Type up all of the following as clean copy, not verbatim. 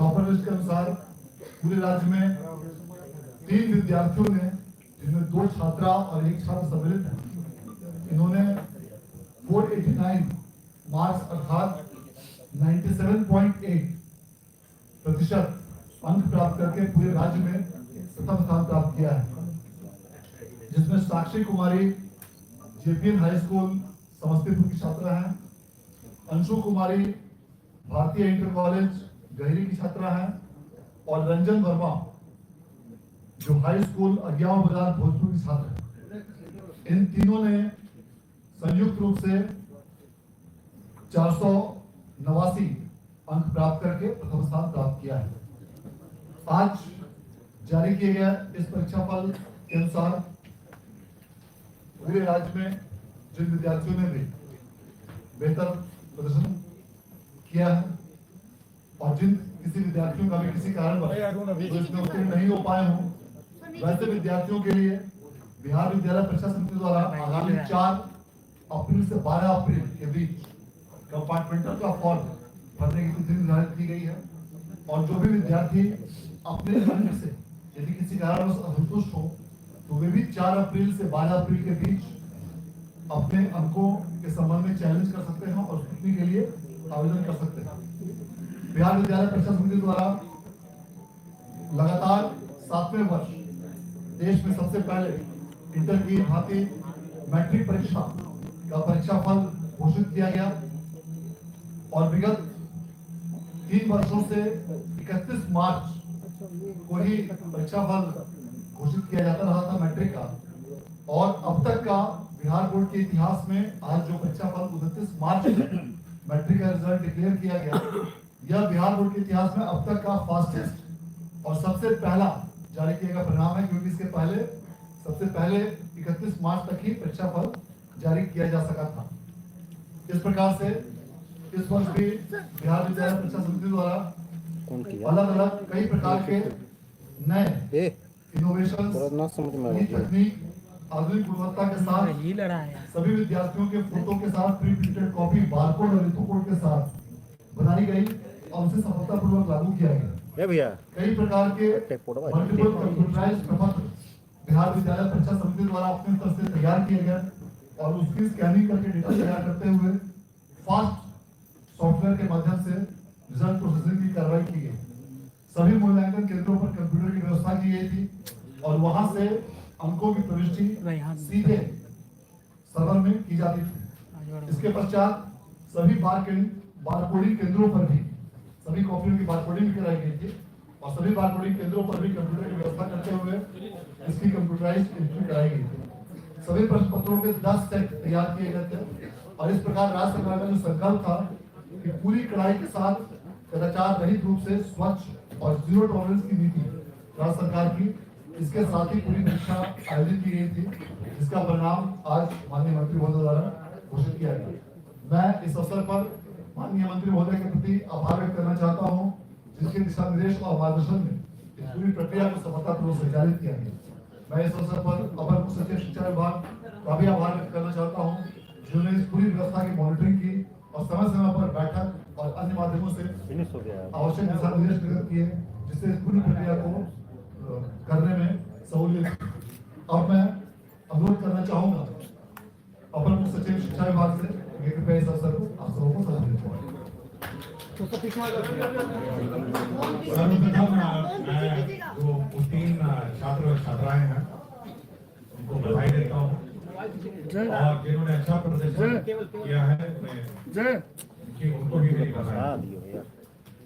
Topper list के अनुसार पूरे राज्य में 3 विद्यार्थियों ने, जिनमें 2 छात्रा और 1 छात्र सम्मिलित है, इन्होंने 489 मार्क्स अर्थात 97.8% अंक प्राप्त करके पूरे राज्य में प्रथम स्थान प्राप्त किया है, जिसमें साक्षी कुमारी जेपीएन हाई स्कूल समस्तीपुर की छात्रा है, अंशु कुमारी भारतीय इंटर कॉलेज गहरी की छात्रा है और रंजन वर्मा जो हाई स्कूल अज्ञावा बाजार भोजपुर की छात्र है। इन तीनों ने संयुक्त रूप से 489 अंक प्राप्त करके प्रथम स्थान प्राप्त किया है। आज जारी किए गए इस परीक्षा फल के अनुसार पूरे राज्य में जिन विद्यार्थियों ने भी बेहतर प्रदर्शन किया है और जिन किसी विद्यार्थियों का भी किसी कारणवश इसमें उत्तीर्ण नहीं हो पाए हों, वैसे विद्यार्थियों के लिए बिहार विद्यालय परीक्षा समिति द्वारा आगामी 4 अप्रैल से 12 अप्रैल के बीच कंपार्टमेंटल का फॉर्म भरने की तिथि निर्धारित की गई है और जो भी विद्यार्थी अपने अंक से यदि किसी कारणवश असंतुष्ट हो तो वे भी 4 अप्रैल से 12 अप्रैल के बीच अपने अंकों के संबंध में चैलेंज कर सकते हैं और स्क्रूटनी के लिए आवेदन कर सकते हैं। बिहार विद्यालय परीक्षा समिति द्वारा लगातार 7वें वर्ष देश में सबसे पहले इंटर की भांति मैट्रिक परीक्षा का परीक्षा फल घोषित किया गया और विगत 3 वर्षों से 31 मार्च को ही परीक्षा फल घोषित किया जाता रहा था मैट्रिक का, और अब तक का बिहार बोर्ड के इतिहास में आज जो परीक्षा फल 29 मार्च मैट्रिक का रिजल्ट डिक्लेयर किया गया, यह बिहार बोर्ड के इतिहास में अब तक का फास्टेस्ट और सबसे पहला जारी किया गया परिणाम है, क्योंकि इसके पहले सबसे पहले 31 मार्च तक ही परीक्षा फल जारी किया जा सका था। इस प्रकार से इस वर्ष भी बिहार विद्यालय परीक्षा समिति द्वारा अलग अलग कई प्रकार के नए इनोवेशन तकनीक आधुनिक गुणवत्ता के साथ सभी विद्यार्थियों के फोटो के साथ प्री प्रिंटेड कॉपी बारकोड और लिथो कोड के साथ बनाई गई और उसे सफलतापूर्वक लागू किया गया। कई प्रकार के मल्टीपल कंप्यूटराइज्ड प्रपत्र बिहार विद्यालय परीक्षा समिति द्वारा अपने स्तर से तैयार किए गए और उसकी स्कैनिंग करके डेटा तैयार करते हुए फास्ट सॉफ्टवेयर के माध्यम से रिजल्ट प्रोसेसिंग की कार्रवाई की गई। सभी मूल्यांकन केंद्रों पर कंप्यूटर की व्यवस्था की गई थी और वहां से अंकों की प्रविष्टि सीधे सर्वर में की जाती थी। इसके पश्चात सभी बारकोडिंग केंद्रों पर भी सभी कॉपियों की बारकोडिंग कराई गई थी और सभी बारकोडिंग केंद्रों पर भी कंप्यूटर की व्यवस्था करते हुए इसकी कंप्यूटराइज्ड एंट्री कराई गई थी। सभी प्रश्न पत्रों के 10 सेट तैयार किए गए थे और इस प्रकार राज्य सरकार का जो संकल्प था कि पूरी कड़ाई के साथ कदाचार रहित रूप से स्वच्छ और जीरो टॉलरेंस की नीति राज्य सरकार की, इसके साथ ही पूरी परीक्षा आयोजित की गई थी, जिसका परिणाम आज माननीय मंत्री महोदय द्वारा घोषित किया गया। मैं इस अवसर पर माननीय मंत्री महोदय के प्रति आभार व्यक्त करना चाहता हूं, जिसके दिशा निर्देश और मार्गदर्शन में इस पूरी प्रक्रिया को सफलतापूर्वक संचालित किया गया। मैं इस अवसर पर अपर मुख्य सचिव शिक्षा विभाग का भी आभार व्यक्त करना चाहता हूं, जिन्होंने इस पूरी व्यवस्था की मॉनिटरिंग की और समय समय पर बैठक और अन्य माध्यमों से आवश्यक दिशा निर्देश निर्गत किए, जिससे इस पूरी प्रक्रिया को करने में सहूलियत। अब मैं अनुरोध करना चाहूंगा अपर मुख्य सचिव शिक्षा विभाग से कृपया इस अवसर को आप सबको सर्वप्रथम जो उत्तीर्ण छात्र और छात्राएं हैं उनको बधाई देता हूँ और जिन्होंने अच्छा प्रदर्शन किया है उनको भी मेरी बधाई।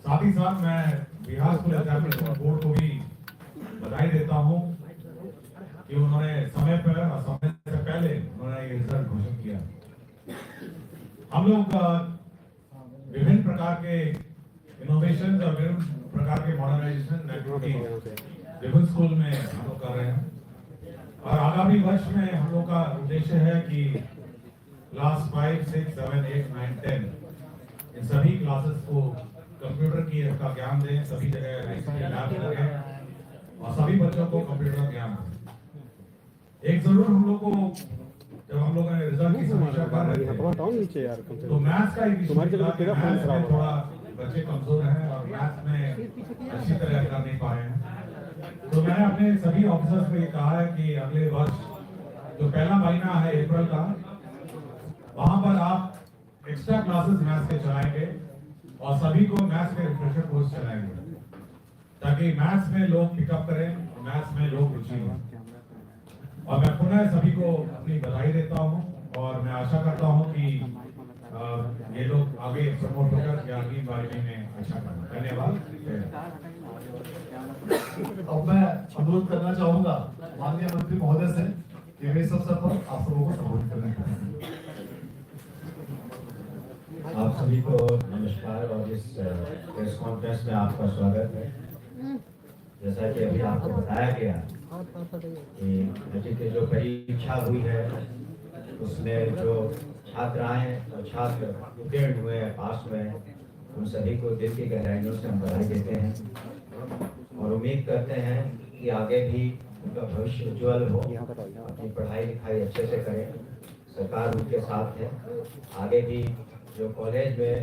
साथ ही साथ मैं बिहार स्कूल एग्जामिनेशन बोर्ड को भी बधाई देता हूँ कि उन्होंने समय पर और समय से पहले उन्होंने ये रिजल्ट घोषित किया। हम लोग विभिन्न प्रकार के इनोवेशन और विभिन्न प्रकार के मॉडर्नाइजेशन एक्टिविटीज विभिन्न स्कूल में हम लोग कर रहे हैं और आगामी वर्ष में हम लोग का उद्देश्य है कि क्लास 5, 6, 7, 8, 9, 10 इन सभी क्लासेस को कंप्यूटर की का ज्ञान दें, सभी जगह लैब लगे और सभी बच्चों को कंप्यूटर का ज्ञान दें। एक जरूर हम लोग को जब हम लोग ने रिजल्ट की समीक्षा कर रहे थे तो मैथ्स का एक थोड़ा बच्चे कमजोर हैं और मैथ्स में ने सभी ऑफिसर्स को ये कहा है कि अगले वर्ष जो पहला महीना है अप्रैल का, वहां पर आप एक्स्ट्रा क्लासेस मैथ्स के चलाएंगे और सभी को मैथ्स के रिफ्रेशर कोर्स चलाएंगे, ताकि मैथ्स में लोग पिकअप करें, मैथ्स में लोग रुचि लें। और मैं पुनः सभी को अपनी बधाई देता हूं और मैं आशा करता हूं कि ये लोग आगे प्रमोट होकर या अगली बार में अच्छा करें। धन्यवाद। अब मैं अनुरोध करना चाहूंगा माननीय मंत्री महोदय से कि वे इस अवसर पर आप सबों को संबोधित करें। आप सभी को नमस्कार और इस प्रेस कॉन्फ्रेंस में आपका स्वागत है। जैसा कि अभी आपको बताया गया कि मैट्रिक की जो परीक्षा हुई है उसमें जो छात्राएं और छात्र उत्तीर्ण हुए हैं, पास हुए हैं, उन सभी को दिल की गहराइयों से हम बधाई देते हैं और उम्मीद करते हैं कि आगे भी उनका भविष्य उज्जवल हो, अपनी पढ़ाई लिखाई अच्छे से करें, सरकार उनके साथ है। आगे भी जो कॉलेज में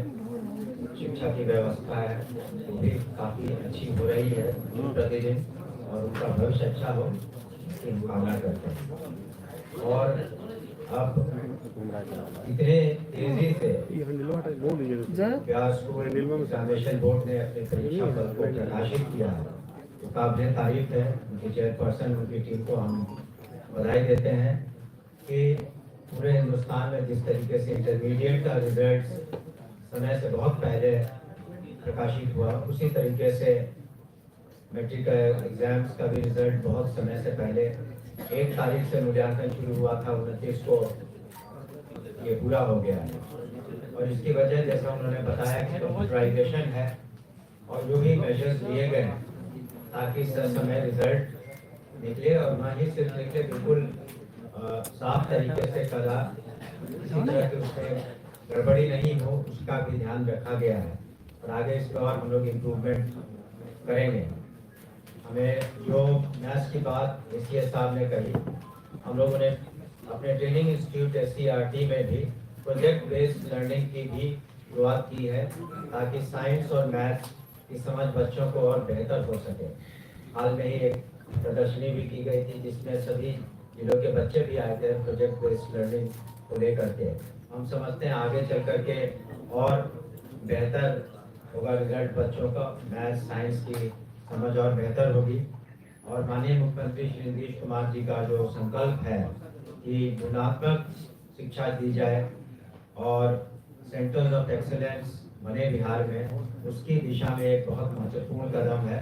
शिक्षा की व्यवस्था है वो भी काफ़ी अच्छी हो रही है प्रतिदिन, और उनका भविष्य अच्छा हो इसकी हम कामना करते हैं। और अब इतने तेजी से व्यास स्कूल एग्जामिनेशन बोर्ड ने अपने परीक्षा फल को प्रकाशित किया है, तो काबिल तारीफ है। उनकी चेयरपर्सन, उनकी टीम को हम बधाई देते हैं कि पूरे हिंदुस्तान में जिस तरीके से इंटरमीडिएट का रिजल्ट समय से बहुत पहले प्रकाशित हुआ, उसी तरीके से मैट्रिक एग्जाम्स का भी रिजल्ट बहुत समय से पहले 1 तारीख से मूल्यांकन शुरू हुआ था, 29 को ये पूरा हो गया है। और इसकी वजह जैसा उन्होंने बताया कि कंप्यूटराइजेशन है और जो भी मेजर्स लिए गए ताकि समय रिजल्ट निकले, और ना ही सिर्फ निकले, बिल्कुल साफ तरीके से करा, किसी तरह की उसमें गड़बड़ी नहीं हो, उसका भी ध्यान रखा गया है। और आगे इस पर हम लोग इम्प्रूवमेंट करेंगे। हमें जो मैथ्स की बात एसीएस साहब ने कही, हम लोगों ने अपने ट्रेनिंग इंस्टीट्यूट SCRT में भी प्रोजेक्ट बेस्ड लर्निंग की भी शुरुआत की है, ताकि साइंस और मैथ्स की समझ बच्चों को और बेहतर हो सके। हाल में ही एक प्रदर्शनी भी की गई थी जिसमें सभी जिलों के बच्चे भी आए थे प्रोजेक्ट बेस्ड लर्निंग को लेकर के। हम समझते हैं आगे चल कर के और बेहतर होगा रिजल्ट, बच्चों का मैथ्स साइंस की समझ और बेहतर होगी। और माननीय मुख्यमंत्री श्री नीतीश कुमार जी का जो संकल्प है कि गुणात्मक शिक्षा दी जाए और सेंटर्स ऑफ एक्सीलेंस बने बिहार में, उसकी दिशा में एक बहुत महत्वपूर्ण कदम है।